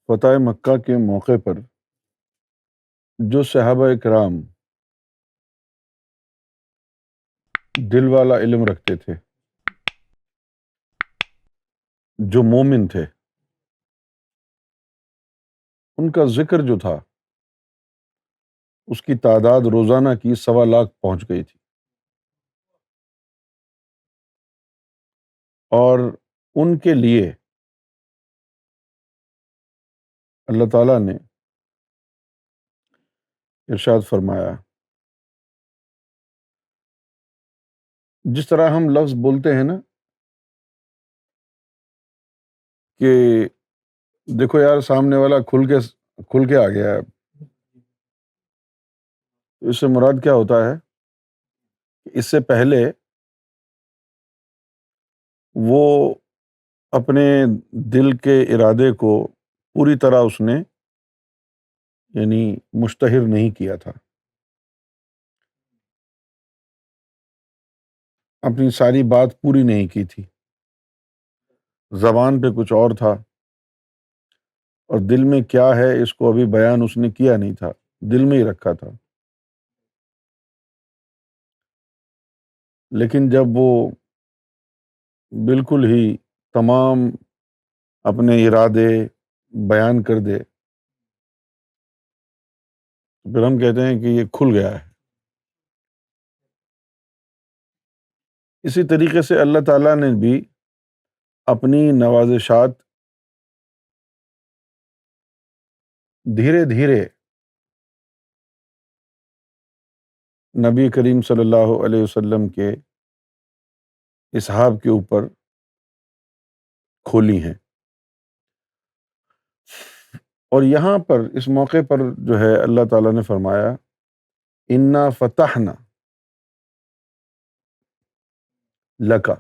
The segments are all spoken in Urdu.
فتح مکہ کے موقع پر جو صحابہ کرام دل والا علم رکھتے تھے، جو مومن تھے، ان کا ذکر جو تھا اس کی تعداد روزانہ کی 1.25 پہنچ گئی تھی، اور ان کے لیے اللہ تعالیٰ نے ارشاد فرمایا، جس طرح ہم لفظ بولتے ہیں نا کہ دیکھو یار سامنے والا کھل کے آ گیا ہے، اس سے مراد کیا ہوتا ہے کہ اس سے پہلے وہ اپنے دل کے ارادے کو پوری طرح اس نے یعنی مشتہر نہیں کیا تھا، اپنی ساری بات پوری نہیں کی تھی، زبان پہ کچھ اور تھا اور دل میں کیا ہے اس کو ابھی بیان اس نے کیا نہیں تھا، دل میں ہی رکھا تھا۔ لیکن جب وہ بالکل ہی تمام اپنے ارادے بیان کر دے، پھر ہم کہتے ہیں کہ یہ کھل گیا ہے۔ اسی طریقے سے اللہ تعالیٰ نے بھی اپنی نوازشات دھیرے دھیرے نبی کریم صلی اللہ علیہ وسلم کے اصحاب کے اوپر کھولی ہیں، اور یہاں پر اس موقع پر جو ہے اللہ تعالیٰ نے فرمایا انا فتحنا لکا،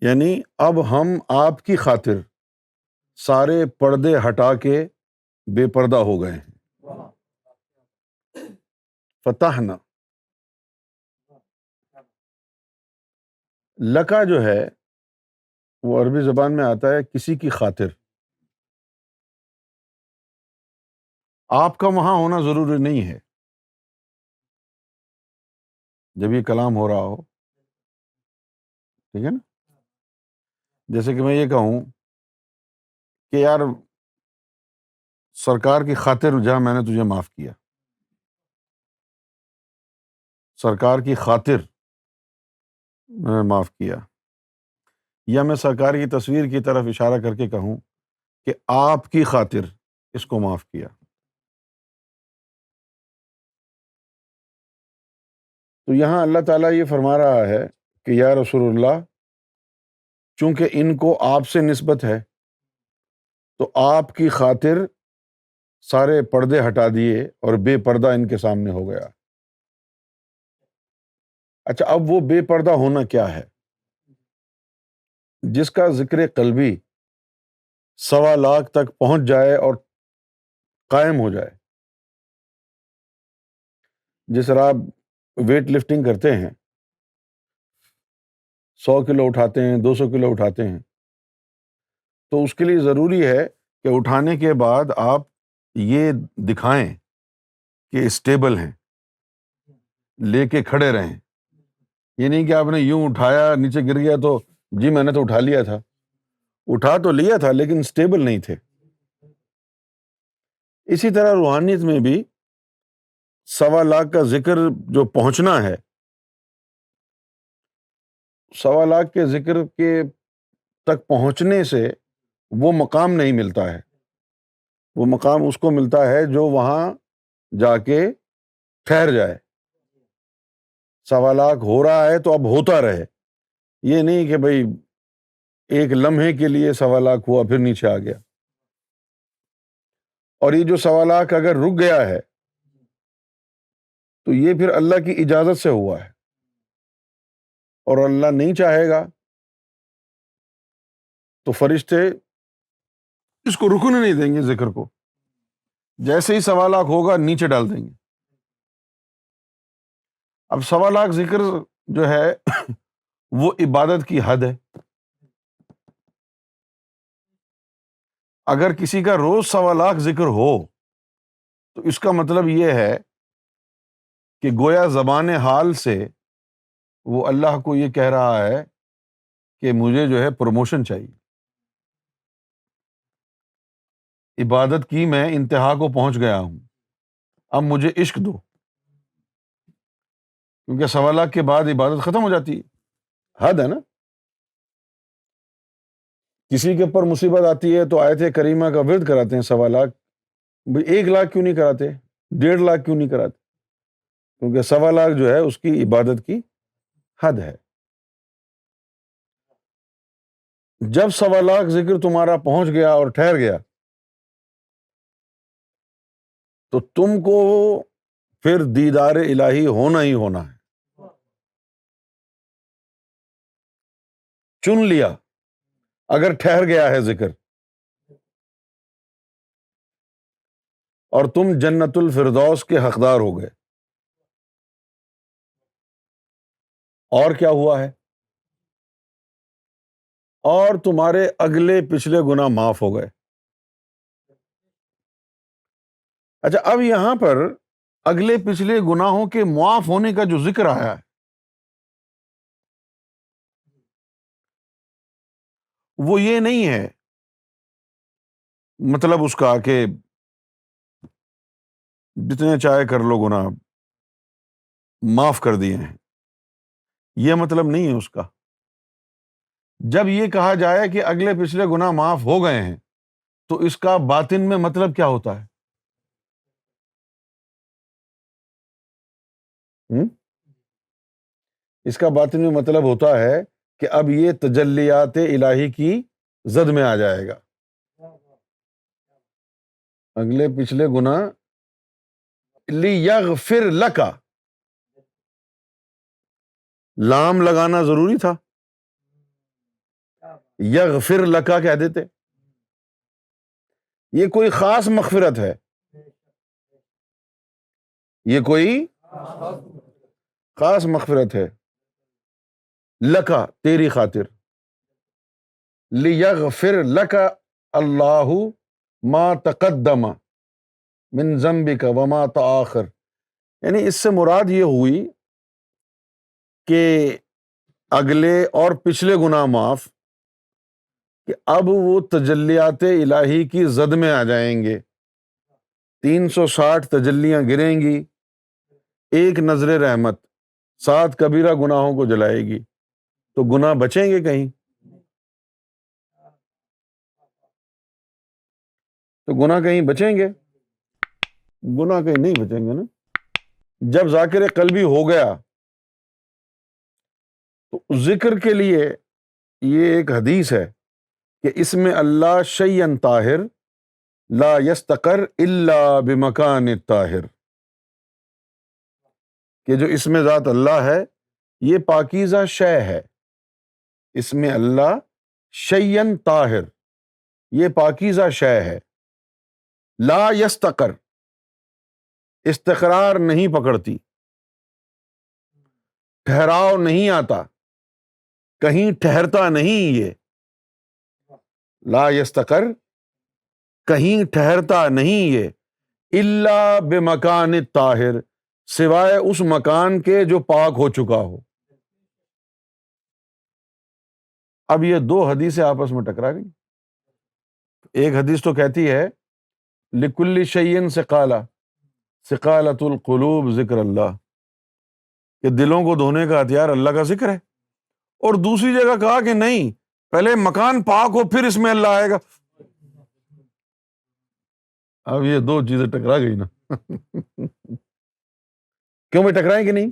یعنی اب ہم آپ کی خاطر سارے پردے ہٹا کے بے پردہ ہو گئے ہیں۔ فتحنا، لکا جو ہے وہ عربی زبان میں آتا ہے کسی کی خاطر، آپ کا وہاں ہونا ضروری نہیں ہے جب یہ کلام ہو رہا ہو، ٹھیک ہے نا؟ جیسے کہ میں یہ کہوں کہ یار سرکار کی خاطر جہاں میں نے تجھے معاف کیا، سرکار کی خاطر میں نے معاف کیا، یا میں سرکار کی تصویر کی طرف اشارہ کر کے کہوں کہ آپ کی خاطر اس کو معاف کیا، تو یہاں اللہ تعالیٰ یہ فرما رہا ہے کہ یا رسول اللہ، چونکہ ان کو آپ سے نسبت ہے تو آپ کی خاطر سارے پردے ہٹا دیے اور بے پردہ ان کے سامنے ہو گیا۔ اچھا، اب وہ بے پردہ ہونا کیا ہے؟ جس کا ذکر قلبی 1.25 تک پہنچ جائے اور قائم ہو جائے، جس طرح آپ ویٹ لفٹنگ کرتے ہیں، 100 کلو اٹھاتے ہیں، 200 کلو اٹھاتے ہیں، تو اس کے لیے ضروری ہے کہ اٹھانے کے بعد آپ یہ دکھائیں کہ اسٹیبل ہیں، لے کے کھڑے رہیں۔ یہ نہیں کہ آپ نے یوں اٹھایا نیچے گر گیا تو جی میں نے تو اٹھا لیا تھا، اٹھا تو لیا تھا لیکن اسٹیبل نہیں تھے۔ اسی طرح روحانیت میں بھی 1.25 کا ذکر جو پہنچنا ہے، 1.25 کے ذکر کے تک پہنچنے سے وہ مقام نہیں ملتا ہے، وہ مقام اس کو ملتا ہے جو وہاں جا کے ٹھہر جائے۔ 1.25 ہو رہا ہے تو اب ہوتا رہے، یہ نہیں کہ بھئی ایک لمحے کے لیے 1.25 ہوا پھر نیچے آ گیا۔ اور یہ جو 1.25 اگر رک گیا ہے تو یہ پھر اللہ کی اجازت سے ہوا ہے، اور اللہ نہیں چاہے گا تو فرشتے اس کو رکنے نہیں دیں گے، ذکر کو جیسے ہی 1.25 ہوگا نیچے ڈال دیں گے۔ اب 1.25 ذکر جو ہے وہ عبادت کی حد ہے، اگر کسی کا روز 1.25 ذکر ہو تو اس کا مطلب یہ ہے کہ گویا زبان حال سے وہ اللہ کو یہ کہہ رہا ہے کہ مجھے جو ہے پروموشن چاہیے، عبادت کی میں انتہا کو پہنچ گیا ہوں، اب مجھے عشق دو، کیونکہ 1.25 کے بعد عبادت ختم ہو جاتی ہے، حد ہے نا۔ کسی کے اوپر مصیبت آتی ہے تو آیت کریمہ کا ورد کراتے ہیں 1.25، بھئی 1 لاکھ کیوں نہیں کراتے، 1.5 لاکھ کیوں نہیں کراتے؟ کیونکہ 1.25 جو ہے اس کی عبادت کی حد ہے۔ جب 1.25 ذکر تمہارا پہنچ گیا اور ٹھہر گیا تو تم کو پھر دیدار الہی ہونا ہی ہونا ہے۔ چن لیا، اگر ٹھہر گیا ہے ذکر، اور تم جنت الفردوس کے حقدار ہو گئے۔ اور کیا ہوا ہے؟ اور تمہارے اگلے پچھلے گناہ معاف ہو گئے۔ اچھا، اب یہاں پر اگلے پچھلے گناہوں کے معاف ہونے کا جو ذکر آیا ہے وہ یہ نہیں ہے مطلب اس کا کہ جتنے چاہے کر لو گناہ معاف کر دیے ہیں، یہ مطلب نہیں ہے اس کا۔ جب یہ کہا جائے کہ اگلے پچھلے گناہ معاف ہو گئے ہیں تو اس کا باطن میں مطلب کیا ہوتا ہے؟ ہم؟ اس کا باطن میں مطلب ہوتا ہے کہ اب یہ تجلیات الہی کی زد میں آ جائے گا۔ اگلے پچھلے گناہ لیغفر لک، لام لگانا ضروری تھا، یغفر لک کہہ دیتے۔ یہ کوئی خاص مغفرت ہے، یہ کوئی خاص مغفرت ہے، لکا تیری خاطر، لیغفر لک اللہ ما تقدم من ذنبک وما تآخر، یعنی اس سے مراد یہ ہوئی کہ اگلے اور پچھلے گناہ معاف، کہ اب وہ تجلیات الہی کی زد میں آ جائیں گے، 360 تجلیاں گریں گی، ایک نظر رحمت 7 کبیرہ گناہوں کو جلائے گی، تو گناہ بچیں گے کہیں؟ تو گناہ کہیں بچیں گے؟ گناہ کہیں نہیں بچیں گے نا۔ جب ذاکر قلبی ہو گیا تو ذکر کے لیے یہ ایک حدیث ہے کہ اس میں اللہ شیئن طاہر لا یستقر الا بمکان طاہر، کہ جو اس میں ذات اللہ ہے یہ پاکیزہ شے ہے، اس میں اللہ شیئن طاہر، یہ پاکیزہ شے ہے، لا یستقر، استقرار نہیں پکڑتی، ٹھہراؤ نہیں آتا، کہیں ٹھہرتا نہیں، یہ لا یستقر کہیں ٹھہرتا نہیں، یہ الا بمکان طاہر، سوائے اس مکان کے جو پاک ہو چکا ہو۔ اب یہ 2 حدیثیں آپس میں ٹکرا گئی۔ ایک حدیث تو کہتی ہے لکل شیء ثقالہ، ثقالۃ القلوب ذکر اللہ، کہ دلوں کو دھونے کا ہتھیار اللہ کا ذکر ہے، اور دوسری جگہ کہا کہ نہیں، پہلے مکان پاک ہو پھر اس میں اللہ آئے گا۔ اب یہ 2 چیزیں ٹکرا گئی نا۔ کیوں میں ٹکرائیں کہ نہیں؟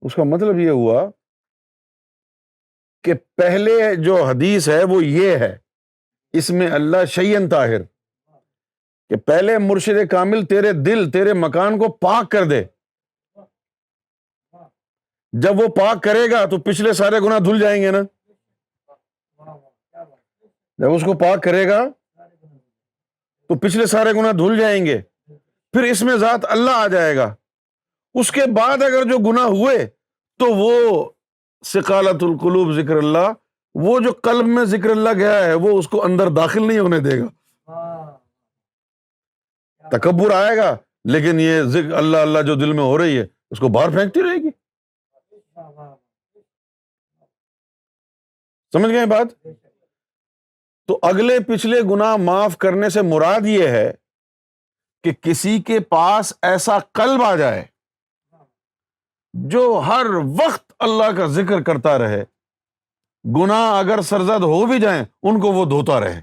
اس کا مطلب یہ ہوا کہ پہلے جو حدیث ہے وہ یہ ہے، اس میں اللہ شیئن طاہر، کہ پہلے مرشد کامل تیرے دل، تیرے مکان کو پاک کر دے، جب وہ پاک کرے گا تو پچھلے سارے گناہ دھل جائیں گے نا۔ جب اس کو پاک کرے گا تو پچھلے سارے گناہ دھل جائیں گے، پھر اس میں ذات اللہ آ جائے گا۔ اس کے بعد اگر جو گناہ ہوئے تو وہ ثقالۃ القلوب ذکر اللہ وہ جو قلب میں ذکر اللہ گیا ہے وہ اس کو اندر داخل نہیں ہونے دے گا. تکبر آئے گا لیکن یہ ذکر اللہ اللہ جو دل میں ہو رہی ہے اس کو باہر پھینکتی رہے گی. سمجھ گئے بات؟ تو اگلے پچھلے گناہ معاف کرنے سے مراد یہ ہے کہ کسی کے پاس ایسا قلب آ جائے جو ہر وقت اللہ کا ذکر کرتا رہے، گناہ اگر سرزد ہو بھی جائیں ان کو وہ دھوتا رہے.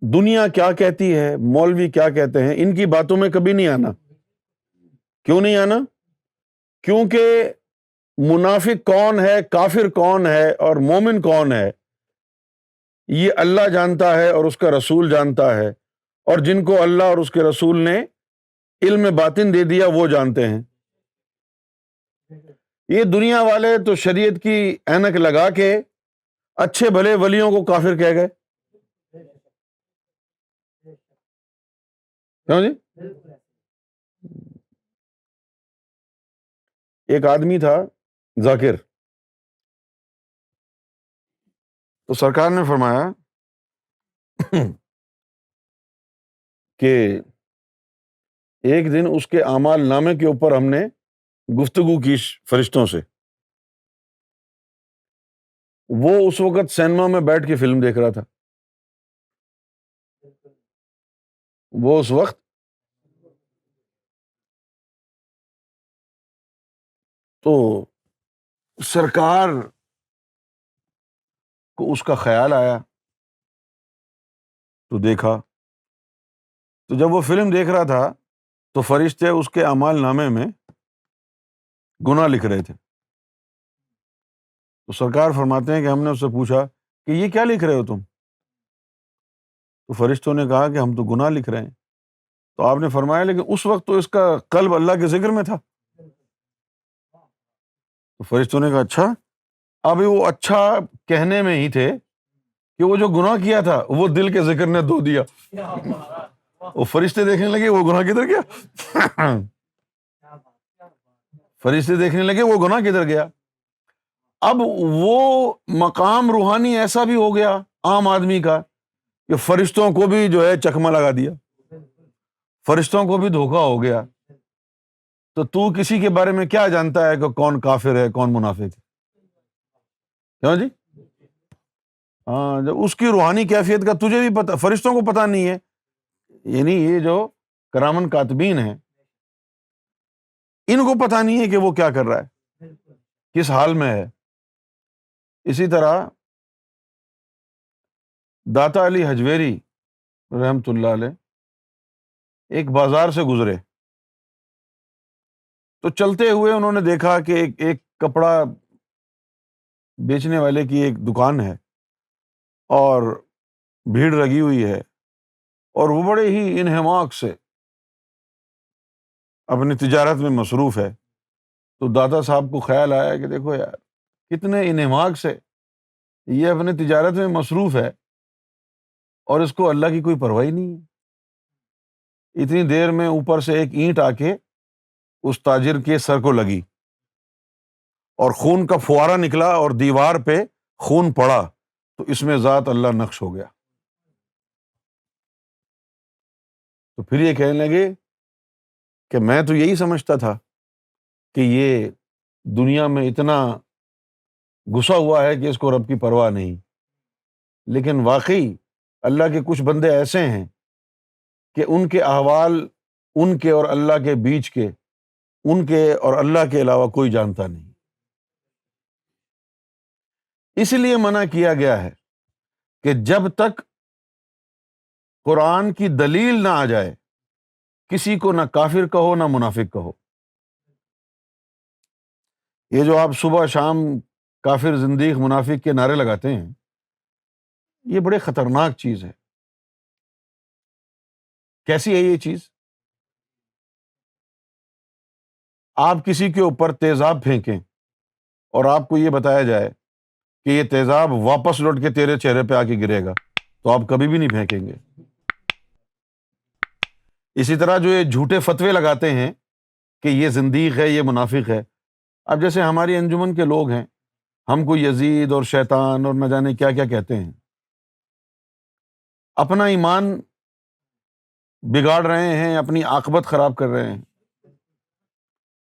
دنیا کیا کہتی ہے، مولوی کیا کہتے ہیں، ان کی باتوں میں کبھی نہیں آنا. کیوں نہیں آنا؟ کیونکہ منافق کون ہے، کافر کون ہے اور مومن کون ہے یہ اللہ جانتا ہے اور اس کا رسول جانتا ہے، اور جن کو اللہ اور اس کے رسول نے علم باطن دے دیا وہ جانتے ہیں. یہ دنیا والے تو شریعت کی اینک لگا کے اچھے بھلے ولیوں کو کافر کہہ گئے. کیوں جی؟ ایک آدمی تھا ذاکر، تو سرکار نے فرمایا کہ ایک دن اس کے اعمال نامے کے اوپر ہم نے گفتگو کی فرشتوں سے. وہ اس وقت سینما میں بیٹھ کے فلم دیکھ رہا تھا. وہ اس وقت تو سرکار کو اس کا خیال آیا تو دیکھا، تو جب وہ فلم دیکھ رہا تھا تو فرشتے اس کے اعمال نامے میں گناہ لکھ رہے تھے. تو سرکار فرماتے ہیں کہ ہم نے اس سے پوچھا کہ یہ کیا لکھ رہے ہو تم؟ تو فرشتوں نے کہا کہ ہم تو گناہ لکھ رہے ہیں. تو آپ نے فرمایا لیکن اس وقت تو اس کا قلب اللہ کے ذکر میں تھا. تو فرشتوں نے کہا اچھا. ابھی وہ اچھا کہنے میں ہی تھے کہ وہ جو گناہ کیا تھا وہ دل کے ذکر نے دھو دیا. وہ فرشتے دیکھنے لگے وہ گناہ کدھر گیا. فرشتے دیکھنے لگے وہ گناہ کدھر گیا. اب وہ مقام روحانی ایسا بھی ہو گیا عام آدمی کا کہ فرشتوں کو بھی جو ہے چکمہ لگا دیا، فرشتوں کو بھی دھوکا ہو گیا. تو کسی کے بارے میں کیا جانتا ہے کہ کون کافر ہے کون منافق ہے؟ کیوں جی؟ ہاں، جب اس کی روحانی کیفیت کا تجھے بھی پتہ، فرشتوں کو پتہ نہیں ہے. یعنی یہ جو کرامن کاتبین ہیں ان کو پتہ نہیں ہے کہ وہ کیا کر رہا ہے، کس حال میں ہے. اسی طرح داتا علی حجویری رحمۃ اللہ علیہ ایک بازار سے گزرے تو چلتے ہوئے انہوں نے دیکھا کہ ایک کپڑا بیچنے والے کی ایک دکان ہے اور بھیڑ لگی ہوئی ہے اور وہ بڑے ہی انہماک سے اپنی تجارت میں مصروف ہے. تو داتا صاحب کو خیال آیا کہ دیکھو یار کتنے انہماک سے یہ اپنی تجارت میں مصروف ہے اور اس کو اللہ کی کوئی پرواہ نہیں ہے. اتنی دیر میں اوپر سے ایک اینٹ آ کے اس تاجر کے سر کو لگی اور خون کا فوارہ نکلا اور دیوار پہ خون پڑا تو اس میں ذات اللہ نقش ہو گیا. تو پھر یہ کہنے لگے کہ میں تو یہی سمجھتا تھا کہ یہ دنیا میں اتنا گھسا ہوا ہے کہ اس کو رب کی پرواہ نہیں، لیکن واقعی اللہ کے کچھ بندے ایسے ہیں کہ ان کے احوال ان کے اور اللہ کے بیچ کے، ان کے اور اللہ کے علاوہ کوئی جانتا نہیں. اس لیے منع کیا گیا ہے کہ جب تک قرآن کی دلیل نہ آ جائے کسی کو نہ کافر کہو نہ منافق کہو. یہ جو آپ صبح شام کافر زندیق منافق کے نعرے لگاتے ہیں یہ بڑے خطرناک چیز ہے. کیسی ہے یہ چیز؟ آپ کسی کے اوپر تیزاب پھینکیں اور آپ کو یہ بتایا جائے کہ یہ تیزاب واپس لوٹ کے تیرے چہرے پہ آ کے گرے گا تو آپ کبھی بھی نہیں پھینکیں گے. اسی طرح جو یہ جھوٹے فتوے لگاتے ہیں کہ یہ زندیق ہے یہ منافق ہے، اب جیسے ہماری انجمن کے لوگ ہیں، ہم کو یزید اور شیطان اور نہ جانے کیا کیا کہتے ہیں، اپنا ایمان بگاڑ رہے ہیں، اپنی عاقبت خراب کر رہے ہیں۔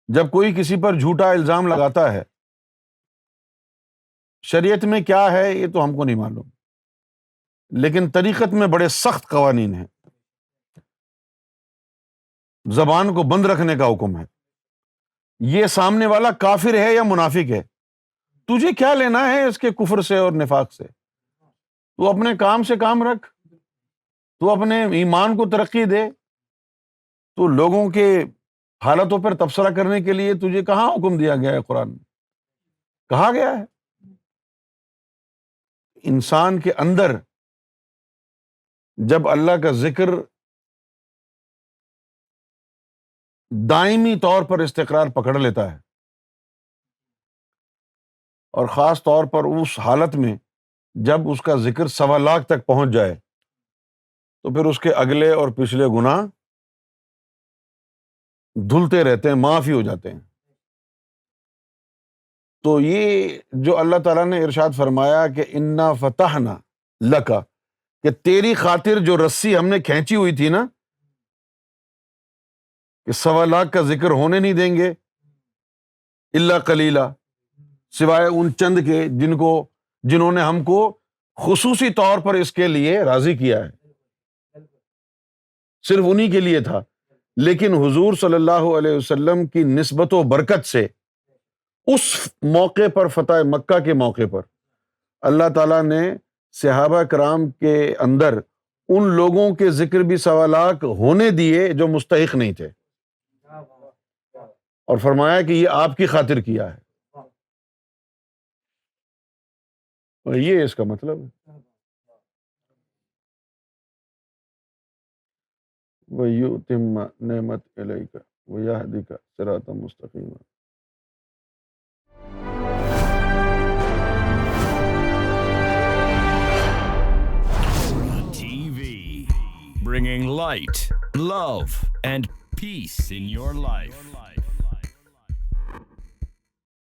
جب کوئی کسی پر جھوٹا الزام لگاتا ہے، شریعت میں کیا ہے یہ تو ہم کو نہیں معلوم، لیکن طریقت میں بڑے سخت قوانین ہیں۔ زبان کو بند رکھنے کا حکم ہے۔ یہ سامنے والا کافر ہے یا منافق ہے، تجھے کیا لینا ہے اس کے کفر سے اور نفاق سے؟ تو اپنے کام سے کام رکھ، تو اپنے ایمان کو ترقی دے۔ تو لوگوں کے حالتوں پر تبصرہ کرنے کے لیے تجھے کہاں حکم دیا گیا ہے؟ قرآن میں کہا گیا ہے انسان کے اندر جب اللہ کا ذکر دائمی طور پر استقرار پکڑ لیتا ہے، اور خاص طور پر اس حالت میں جب اس کا ذکر 1.25 لاکھ تک پہنچ جائے، تو پھر اس کے اگلے اور پچھلے گناہ دھلتے رہتے ہیں، معافی ہو جاتے ہیں۔ تو یہ جو اللہ تعالیٰ نے ارشاد فرمایا کہ انا فتحنا لکا، کہ تیری خاطر جو رسی ہم نے کھینچی ہوئی تھی نا، کہ 1.25 لاکھ کا ذکر ہونے نہیں دیں گے الا قلیلا، سوائے ان چند کے جنہوں نے ہم کو خصوصی طور پر اس کے لیے راضی کیا ہے، صرف انہی کے لیے تھا۔ لیکن حضور صلی اللہ علیہ وسلم کی نسبت و برکت سے اس موقع پر، فتح مکہ کے موقع پر، اللہ تعالیٰ نے صحابہ کرام کے اندر ان لوگوں کے ذکر بھی 1.25 لاکھ ہونے دیے جو مستحق نہیں تھے، اور فرمایا کہ یہ آپ کی خاطر کیا ہے۔ اور یہ اس کا مطلب ہے۔ وَيُتِمَّ نِعْمَتَهُ عَلَيْكَ وَيَهْدِيَكَ صِرَاطًا مُسْتَقِيمًا۔ TV, bringing light, love, and peace in your life.